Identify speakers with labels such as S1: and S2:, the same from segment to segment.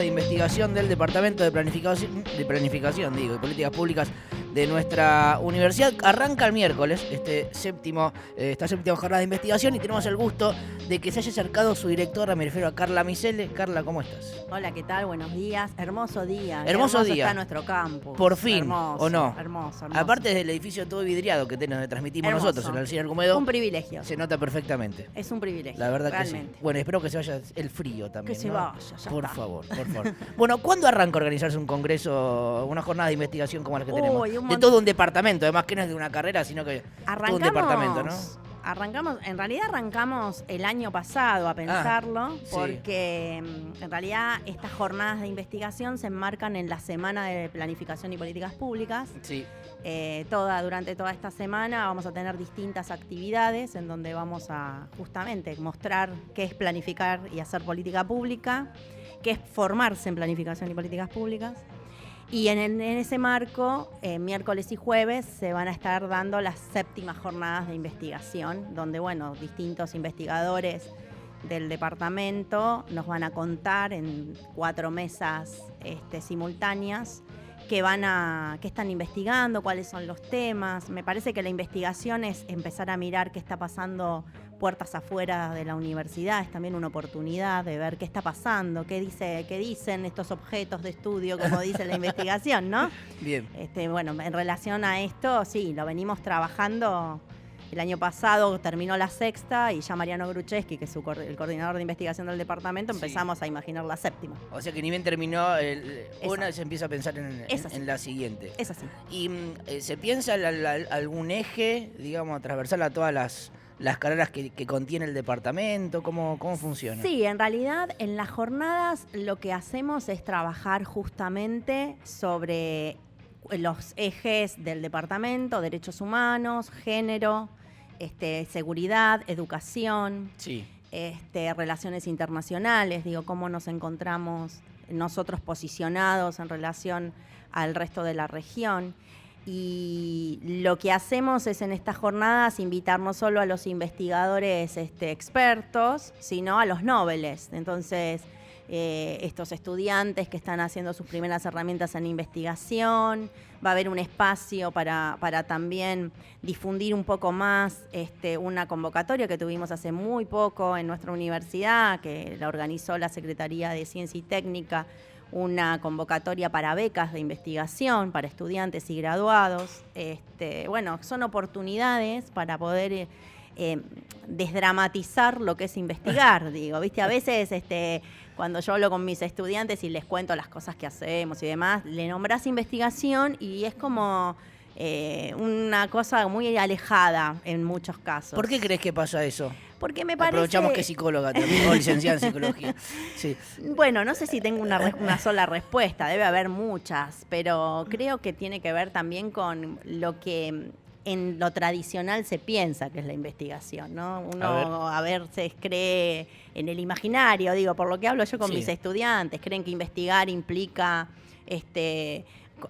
S1: de investigación del Departamento de Planificación, de Políticas Públicas de nuestra universidad. Arranca el miércoles esta séptima jornada de investigación y tenemos el gusto de que se haya acercado su directora, me refiero a Carla Micele. Carla, ¿cómo estás?
S2: Hola, ¿qué tal? Buenos días. Hermoso día.
S1: Hermoso día.
S2: Está nuestro campus.
S1: Por fin,
S2: hermoso,
S1: ¿o no?
S2: Hermoso.
S1: Aparte del edificio todo vidriado que transmitimos
S2: Hermoso.
S1: nosotros en el Alcina Argumedo.
S2: Un privilegio.
S1: Se nota perfectamente.
S2: Es un privilegio.
S1: La verdad
S2: realmente.
S1: Que sí. Bueno, espero que se vaya el frío también.
S2: Que se
S1: ¿no?
S2: vaya, ya
S1: por
S2: está.
S1: favor. Bueno, ¿cuándo arranca a organizarse un congreso, una jornada de investigación como la que tenemos? De todo un departamento, además que no es de una carrera, sino que todo un departamento, ¿no?
S2: En realidad arrancamos el año pasado a pensarlo,
S1: sí.
S2: porque en realidad estas jornadas de investigación se enmarcan en la Semana de Planificación y Políticas Públicas.
S1: Sí.
S2: Durante toda esta semana vamos a tener distintas actividades en donde vamos a justamente mostrar qué es planificar y hacer política pública, qué es formarse en planificación y políticas públicas. Y en ese marco, miércoles y jueves, se van a estar dando las séptimas jornadas de investigación, donde, distintos investigadores del departamento nos van a contar en 4 mesas simultáneas qué están investigando, cuáles son los temas. Me parece que la investigación es empezar a mirar qué está pasando puertas afuera de la universidad, es también una oportunidad de ver qué está pasando, qué dicen estos objetos de estudio, como dice la investigación, ¿no?
S1: Bien.
S2: En relación a esto, sí, lo venimos trabajando. El año pasado terminó la sexta y ya Mariano Grucheski, que es el coordinador de investigación del departamento, empezamos a imaginar la séptima.
S1: O sea que ni bien terminó una, se empieza a pensar en la siguiente.
S2: Es así.
S1: ¿Y se piensa algún eje, digamos, transversal a todas las carreras que contiene el departamento? ¿Cómo funciona?
S2: Sí, en realidad en las jornadas lo que hacemos es trabajar justamente sobre los ejes del departamento: derechos humanos, género, seguridad, educación,
S1: sí.
S2: Relaciones internacionales, cómo nos encontramos nosotros posicionados en relación al resto de la región. Y lo que hacemos es en estas jornadas invitar no solo a los investigadores expertos, sino a los nobles. Entonces, estos estudiantes que están haciendo sus primeras herramientas en investigación, va a haber un espacio para también difundir un poco más una convocatoria que tuvimos hace muy poco en nuestra universidad, que la organizó la Secretaría de Ciencia y Técnica, una convocatoria para becas de investigación para estudiantes y graduados. Son oportunidades para poder desdramatizar lo que es investigar, A veces cuando yo hablo con mis estudiantes y les cuento las cosas que hacemos y demás, le nombrás investigación y es como una cosa muy alejada en muchos casos.
S1: ¿Por qué crees que pasa eso?
S2: Porque me parece...
S1: Aprovechamos que es psicóloga también, o licenciada en psicología. Sí.
S2: Bueno, no sé si tengo una sola respuesta, debe haber muchas, pero creo que tiene que ver también con lo que en lo tradicional se piensa que es la investigación, ¿no? Uno a veces cree en el imaginario, por lo que hablo yo con mis estudiantes, creen que investigar implica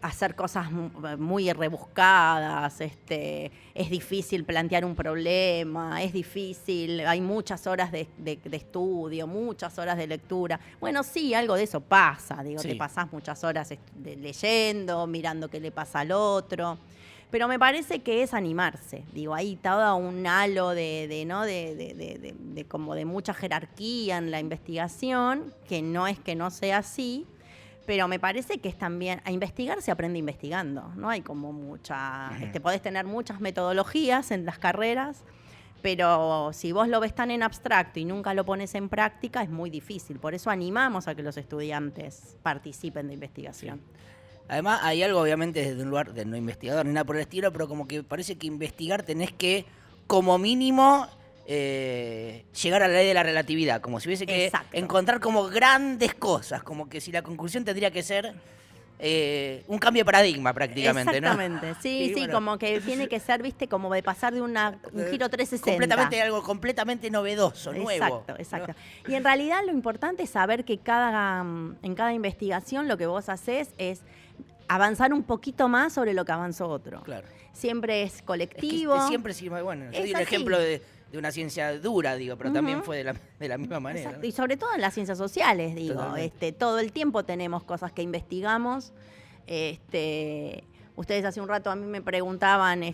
S2: hacer cosas muy rebuscadas, es difícil plantear un problema, es difícil, hay muchas horas de estudio, muchas horas de lectura. Bueno, sí, algo de eso pasa, te pasás muchas horas leyendo, mirando qué le pasa al otro. Pero me parece que es animarse, hay todo un halo como de mucha jerarquía en la investigación, que no es que no sea así, pero me parece que es también, a investigar se aprende investigando, no hay como mucha, podés tener muchas metodologías en las carreras, pero si vos lo ves tan en abstracto y nunca lo pones en práctica, es muy difícil. Por eso animamos a que los estudiantes participen de investigación.
S1: Sí. Además, hay algo, obviamente, desde un lugar de no investigador ni nada por el estilo, pero como que parece que investigar tenés que, como mínimo, llegar a la ley de la relatividad, como si hubiese que encontrar como grandes cosas, como que si la conclusión tendría que ser un cambio de paradigma prácticamente,
S2: exactamente, ¿no? Sí, como que tiene que ser, como de pasar de un giro 360.
S1: Algo completamente novedoso, nuevo.
S2: Exacto. ¿No? Y en realidad lo importante es saber que en cada investigación lo que vos haces es avanzar un poquito más sobre lo que avanzó otro.
S1: Claro.
S2: Siempre es colectivo.
S1: Siempre sí, bueno, yo di un ejemplo de de una ciencia dura, digo, pero también fue de la misma manera.
S2: Exacto. ¿No? Y sobre todo en las ciencias sociales, digo, todo el tiempo tenemos cosas que investigamos. Ustedes hace un rato a mí me preguntaban en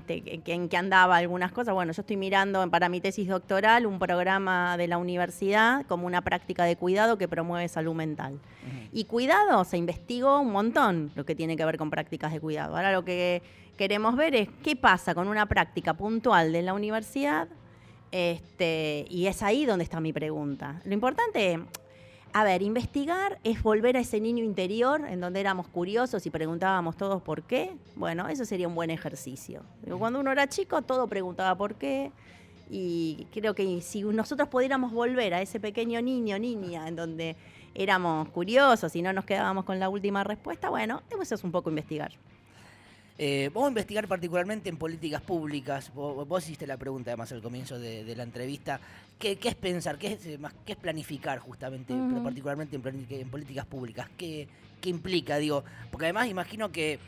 S2: qué andaba algunas cosas. Bueno, yo estoy mirando para mi tesis doctoral un programa de la universidad como una práctica de cuidado que promueve salud mental. Y cuidado, se investigó un montón lo que tiene que ver con prácticas de cuidado. Ahora lo que queremos ver es qué pasa con una práctica puntual de la universidad, y es ahí donde está mi pregunta. Lo importante, investigar es volver a ese niño interior en donde éramos curiosos y preguntábamos todos por qué. Bueno, eso sería un buen ejercicio. Cuando uno era chico, todo preguntaba por qué. Y creo que si nosotros pudiéramos volver a ese pequeño niño, niña, en donde éramos curiosos y no nos quedábamos con la última respuesta, bueno, eso es un poco investigar.
S1: Vamos a investigar particularmente en políticas públicas. Vos hiciste la pregunta además al comienzo de la entrevista. ¿Qué es pensar? ¿Qué es planificar justamente, pero particularmente en políticas públicas? ¿Qué implica? Digo, porque además imagino que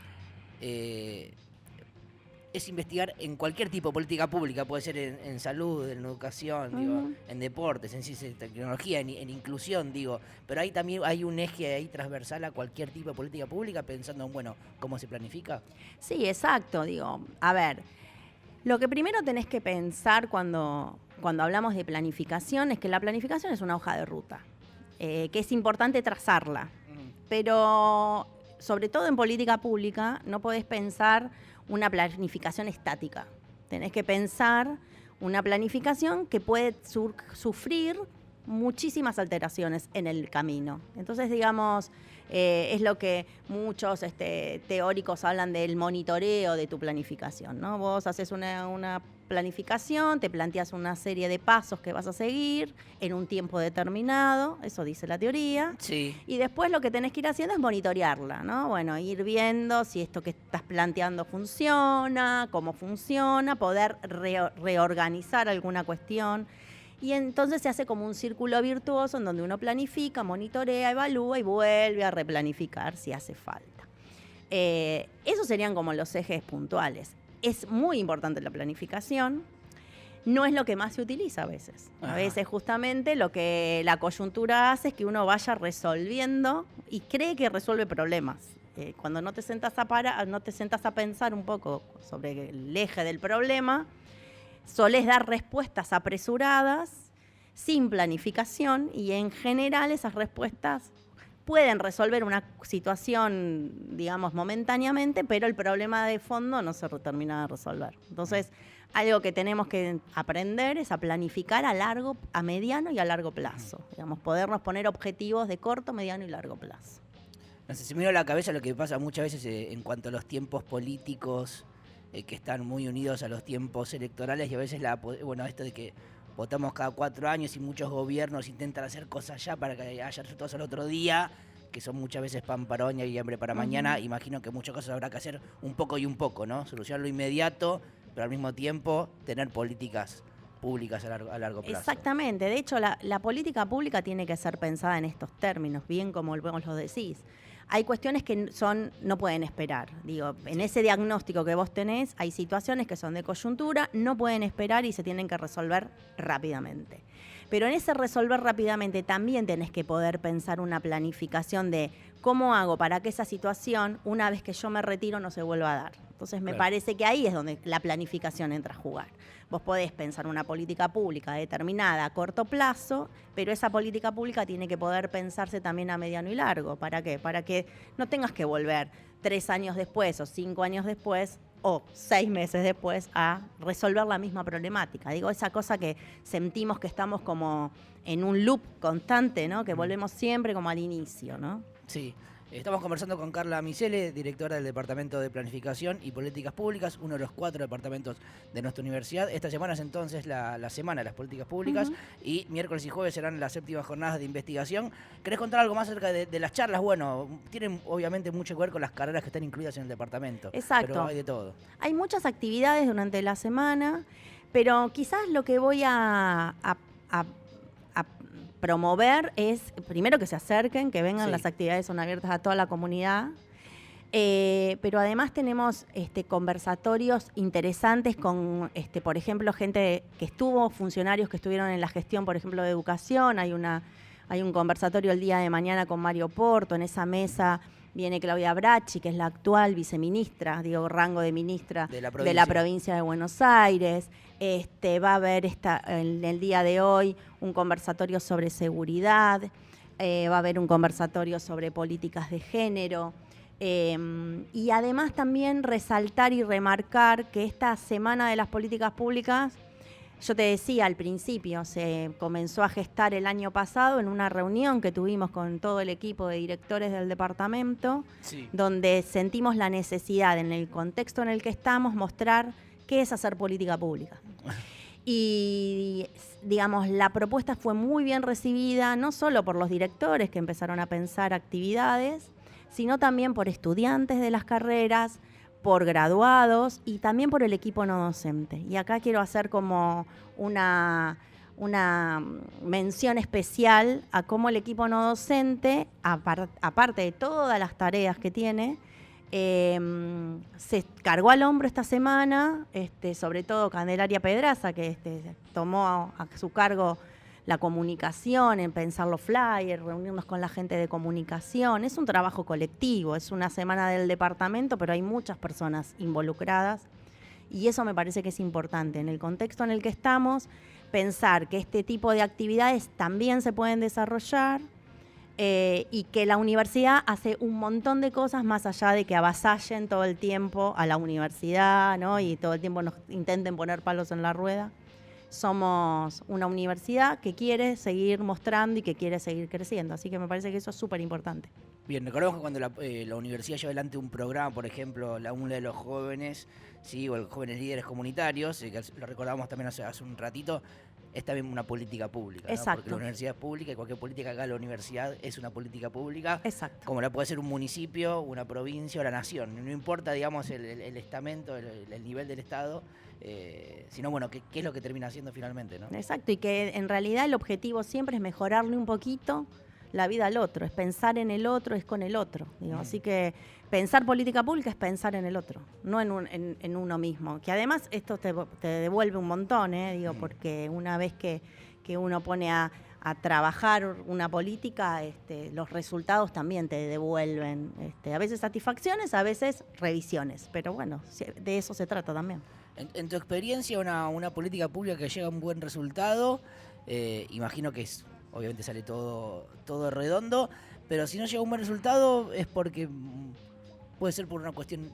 S1: es investigar en cualquier tipo de política pública. Puede ser en salud, en educación, digo, en deportes, en ciencia y tecnología, en inclusión, digo. Pero ahí también hay un eje ahí transversal a cualquier tipo de política pública, pensando en, bueno, cómo se planifica.
S2: Sí, exacto, digo. Lo que primero tenés que pensar cuando hablamos de planificación es que la planificación es una hoja de ruta, que es importante trazarla. Pero, sobre todo en política pública, no podés pensar una planificación estática. Tenés que pensar una planificación que puede sufrir muchísimas alteraciones en el camino. Entonces, digamos, es lo que muchos teóricos hablan del monitoreo de tu planificación, ¿no? Vos haces una planificación, te planteas una serie de pasos que vas a seguir en un tiempo determinado, eso dice la teoría.
S1: Sí.
S2: Y después lo que tenés que ir haciendo es monitorearla, ¿no? Bueno, ir viendo si esto que estás planteando funciona, cómo funciona, poder reorganizar alguna cuestión. Y entonces se hace como un círculo virtuoso en donde uno planifica, monitorea, evalúa y vuelve a replanificar si hace falta. Esos serían como los ejes puntuales. Es muy importante la planificación. No es lo que más se utiliza a veces. A veces justamente lo que la coyuntura hace es que uno vaya resolviendo y cree que resuelve problemas. Cuando no te sentás a pensar un poco sobre el eje del problema, solés dar respuestas apresuradas, sin planificación, y en general esas respuestas pueden resolver una situación, digamos, momentáneamente, pero el problema de fondo no se termina de resolver. Entonces, algo que tenemos que aprender es a planificar a mediano y a largo plazo. Digamos, podernos poner objetivos de corto, mediano y largo plazo.
S1: No sé, se me vino a la cabeza lo que pasa muchas veces en cuanto a los tiempos políticos, que están muy unidos a los tiempos electorales, y a veces esto de que votamos cada 4 años y muchos gobiernos intentan hacer cosas ya para que haya resultados al otro día, que son muchas veces pan para hoy y hambre para mañana. Imagino que muchas cosas habrá que hacer un poco y un poco, ¿no? Solucionar lo inmediato, pero al mismo tiempo tener políticas públicas a largo plazo.
S2: Exactamente. De hecho, la política pública tiene que ser pensada en estos términos, bien como vos lo decís. Hay cuestiones que no pueden esperar. Digo, en ese diagnóstico que vos tenés, hay situaciones que son de coyuntura, no pueden esperar y se tienen que resolver rápidamente. Pero en ese resolver rápidamente también tenés que poder pensar una planificación de cómo hago para que esa situación, una vez que yo me retiro, no se vuelva a dar. Entonces me parece que ahí es donde la planificación entra a jugar. Vos podés pensar una política pública determinada a corto plazo, pero esa política pública tiene que poder pensarse también a mediano y largo. ¿Para qué? Para que no tengas que volver 3 años después o 5 años después o 6 meses después a resolver la misma problemática. Digo, esa cosa que sentimos que estamos como en un loop constante, ¿no? Que volvemos siempre como al inicio, ¿no?
S1: Sí. Estamos conversando con Carla Micele, directora del Departamento de Planificación y Políticas Públicas, uno de los 4 departamentos de nuestra universidad. Esta semana es entonces la Semana de las Políticas Públicas, y miércoles y jueves serán las 7ª jornadas de investigación. ¿Querés contar algo más acerca de las charlas? Bueno, tienen obviamente mucho que ver con las carreras que están incluidas en el departamento.
S2: Exacto.
S1: Pero hay de todo.
S2: Hay muchas actividades durante la semana, pero quizás lo que voy a promover es, primero, que se acerquen, que vengan. Las actividades son abiertas a toda la comunidad. Pero además tenemos conversatorios interesantes con, por ejemplo, funcionarios que estuvieron en la gestión, por ejemplo, de educación. Hay un conversatorio el día de mañana con Mario Porto. En esa mesa viene Claudia Bracci, que es la actual viceministra, rango de ministra de la provincia de Buenos Aires. Va a haber en el día de hoy un conversatorio sobre seguridad, va a haber un conversatorio sobre políticas de género. Y además también resaltar y remarcar que esta Semana de las Políticas Públicas, yo te decía al principio, se comenzó a gestar el año pasado en una reunión que tuvimos con todo el equipo de directores del departamento, sí, donde sentimos la necesidad, en el contexto en el que estamos, mostrar qué es hacer política pública. Y, digamos, la propuesta fue muy bien recibida, no solo por los directores que empezaron a pensar actividades, sino también por estudiantes de las carreras, por graduados y también por el equipo no docente. Y acá quiero hacer como una mención especial a cómo el equipo no docente, aparte de todas las tareas que tiene, se cargó al hombro esta semana, sobre todo Candelaria Pedraza, que tomó a su cargo la comunicación, en pensar los flyers, reunirnos con la gente de comunicación. Es un trabajo colectivo, es una semana del departamento, pero hay muchas personas involucradas y eso me parece que es importante. En el contexto en el que estamos, pensar que este tipo de actividades también se pueden desarrollar y que la universidad hace un montón de cosas más allá de que avasallen todo el tiempo a la universidad, ¿no? Y todo el tiempo nos intenten poner palos en la rueda. Somos una universidad que quiere seguir mostrando y que quiere seguir creciendo. Así que me parece que eso es súper importante.
S1: Bien, recordemos que cuando la universidad lleva adelante un programa, por ejemplo, la UNLA de los jóvenes, ¿sí? O los jóvenes líderes comunitarios, que lo recordamos también hace un ratito, es también una política pública.
S2: Exacto.
S1: ¿No? Porque la universidad es pública y cualquier política que haga la universidad es una política pública.
S2: Exacto.
S1: Como la puede ser un municipio, una provincia o la nación. No importa, digamos, el estamento, el nivel del Estado, sino, bueno, qué es lo que termina haciendo finalmente, ¿no?
S2: Exacto, y que en realidad el objetivo siempre es mejorarle un poquito la vida al otro, es pensar en el otro, es con el otro. Digo. Así que pensar política pública es pensar en el otro, no en uno mismo. Que además esto te devuelve un montón, porque una vez que uno pone a trabajar una política, los resultados también te devuelven, a veces satisfacciones, a veces revisiones, pero bueno, de eso se trata también.
S1: En tu experiencia, una política pública que llega a un buen resultado, imagino que obviamente sale todo redondo, pero si no llega a un buen resultado es porque puede ser por una cuestión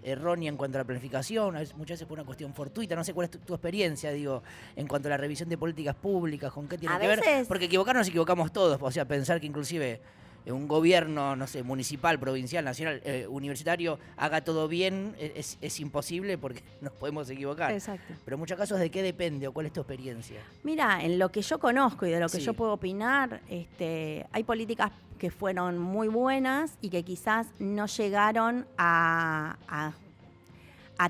S1: errónea en cuanto a la planificación, muchas veces por una cuestión fortuita. No sé cuál es tu experiencia, digo, en cuanto a la revisión de políticas públicas, con qué tiene que ver, porque equivocarnos nos equivocamos todos, o sea, pensar que inclusive un gobierno, no sé, municipal, provincial, nacional, universitario, haga todo bien, es imposible porque nos podemos equivocar.
S2: Exacto.
S1: Pero en muchos casos, ¿de qué depende o cuál es tu experiencia?
S2: Mira, en lo que yo conozco y de lo que yo puedo opinar, hay políticas que fueron muy buenas y que quizás no llegaron a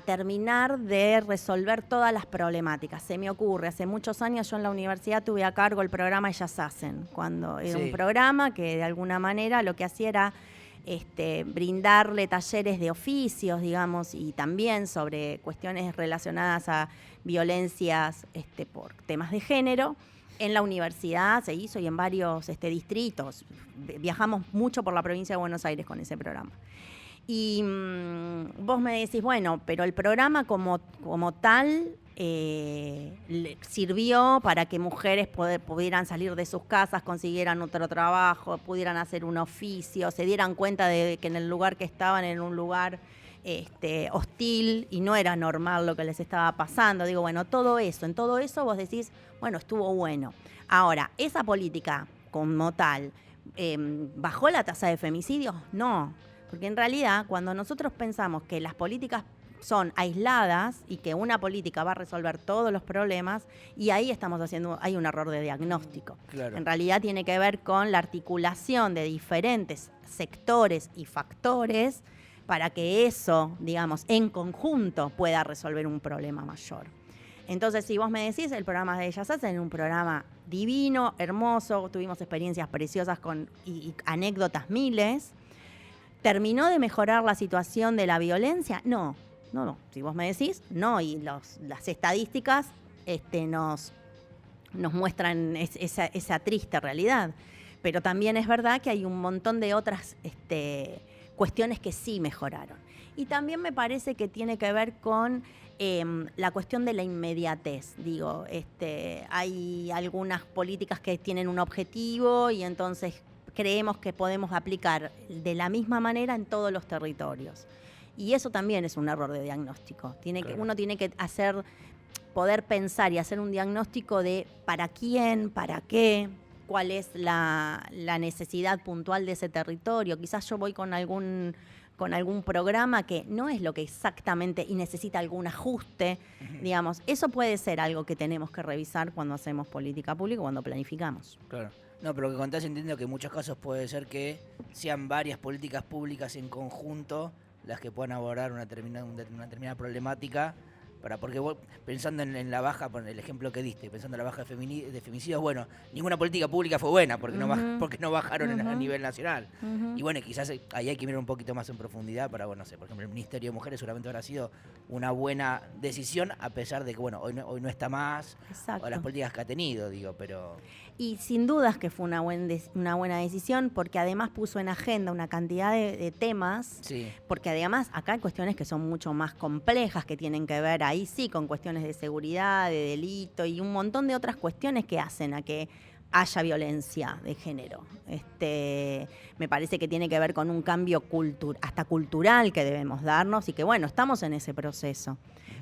S2: terminar de resolver todas las problemáticas. Se me ocurre, hace muchos años yo en la universidad tuve a cargo el programa Ellas Hacen, cuando era un programa que de alguna manera lo que hacía era brindarle talleres de oficios, digamos, y también sobre cuestiones relacionadas a violencias por temas de género. En la universidad se hizo y en varios distritos. Viajamos mucho por la provincia de Buenos Aires con ese programa. Y vos me decís, bueno, pero el programa como tal sirvió para que mujeres pudieran salir de sus casas, consiguieran otro trabajo, pudieran hacer un oficio, se dieran cuenta de que en el lugar que estaban en un lugar hostil y no era normal lo que les estaba pasando. Digo, bueno, en todo eso vos decís, bueno, estuvo bueno. Ahora, esa política como tal, ¿bajó la tasa de femicidios? No. Porque en realidad, cuando nosotros pensamos que las políticas son aisladas y que una política va a resolver todos los problemas, y ahí hay un error de diagnóstico. Claro. En realidad tiene que ver con la articulación de diferentes sectores y factores para que eso, digamos, en conjunto pueda resolver un problema mayor. Entonces, si vos me decís, el programa de Ellas Hacen es un programa divino, hermoso, tuvimos experiencias preciosas y anécdotas miles. ¿Terminó de mejorar la situación de la violencia? No. Si vos me decís, no. Y las estadísticas nos muestran esa triste realidad. Pero también es verdad que hay un montón de otras cuestiones que sí mejoraron. Y también me parece que tiene que ver con la cuestión de la inmediatez. Digo, hay algunas políticas que tienen un objetivo y entonces creemos que podemos aplicar de la misma manera en todos los territorios. Y eso también es un error de diagnóstico. Uno tiene que poder pensar y hacer un diagnóstico de para quién, para qué, cuál es la necesidad puntual de ese territorio. Quizás yo voy con algún programa que no es lo que exactamente y necesita algún ajuste, digamos. Eso puede ser algo que tenemos que revisar cuando hacemos política pública, cuando planificamos.
S1: Claro. No, pero lo que contás entiendo que en muchos casos puede ser que sean varias políticas públicas en conjunto las que puedan abordar una determinada problemática. Porque vos, pensando en la baja, por el ejemplo que diste, pensando en la baja de femicidios, bueno, ninguna política pública fue buena porque no bajaron a nivel nacional. Y bueno, quizás ahí hay que mirar un poquito más en profundidad para, bueno, no sé, por ejemplo, el Ministerio de Mujeres seguramente habrá sido una buena decisión, a pesar de que, bueno, hoy no está más, o las políticas que ha tenido, pero...
S2: Y sin dudas que fue una buena decisión, porque además puso en agenda una cantidad de temas,
S1: sí.
S2: Porque además acá hay cuestiones que son mucho más complejas, que tienen que ver ahí sí con cuestiones de seguridad, de delito y un montón de otras cuestiones que hacen a que haya violencia de género. Me parece que tiene que ver con un cambio hasta cultural que debemos darnos y que, bueno, estamos en ese proceso.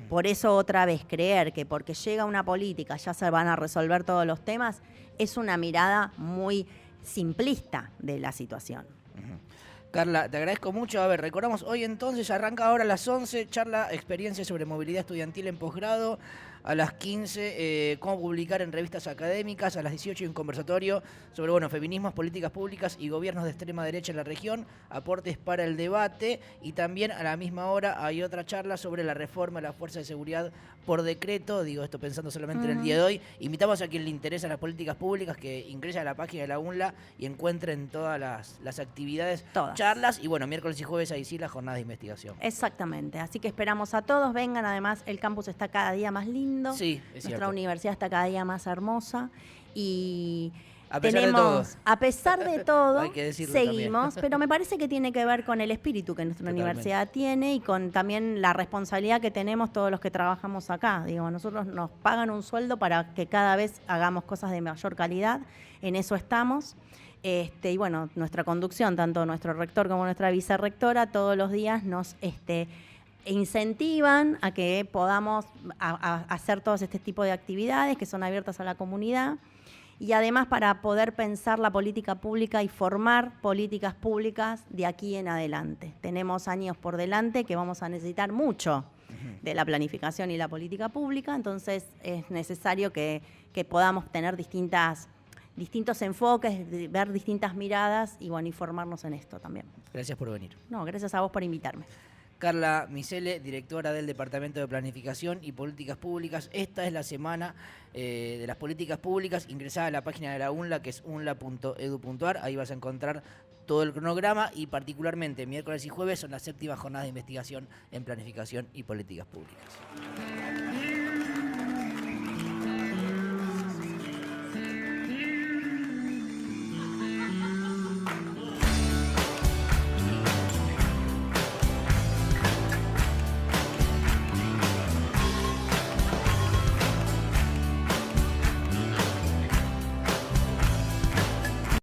S2: Por eso, otra vez, creer que porque llega una política ya se van a resolver todos los temas es una mirada muy simplista de la situación.
S1: Carla, te agradezco mucho. A ver, recordamos, hoy entonces arranca ahora a las 11, charla experiencia sobre movilidad estudiantil en posgrado. A las 15, cómo publicar en revistas académicas. A las 18, un conversatorio sobre, bueno, feminismos, políticas públicas y gobiernos de extrema derecha en la región, aportes para el debate. Y también a la misma hora hay otra charla sobre la reforma de la Fuerza de Seguridad por decreto. Digo esto pensando solamente en el día de hoy. Invitamos a quien le interesa las políticas públicas que ingrese a la página de la UNLA y encuentren todas las actividades, charlas. Y bueno, miércoles y jueves ahí sí la jornada de investigación.
S2: Exactamente, así que esperamos a todos, vengan. Además, el campus está cada día más lindo.
S1: Sí, es
S2: Nuestra
S1: cierto.
S2: universidad está cada día más hermosa y
S1: a pesar de todo,
S2: hay que seguimos, pero me parece que tiene que ver con el espíritu que nuestra universidad tiene y con también la responsabilidad que tenemos todos los que trabajamos acá. Digo, nosotros nos pagan un sueldo para que cada vez hagamos cosas de mayor calidad, en eso estamos. Y bueno, nuestra conducción, tanto nuestro rector como nuestra vicerrectora, todos los días nos incentivan a que podamos hacer todos este tipo de actividades que son abiertas a la comunidad y además para poder pensar la política pública y formar políticas públicas de aquí en adelante. Tenemos años por delante que vamos a necesitar mucho de la planificación y la política pública, entonces es necesario que podamos tener distintos enfoques, ver distintas miradas y bueno, y formarnos en esto también.
S1: Gracias por venir.
S2: No, gracias a vos por invitarme.
S1: Carla Misele, directora del Departamento de Planificación y Políticas Públicas. Esta es la semana de las políticas públicas. Ingresá a la página de la UNLA, que es unla.edu.ar. Ahí vas a encontrar todo el cronograma y particularmente miércoles y jueves son las 7ª jornadas de investigación en planificación y políticas públicas.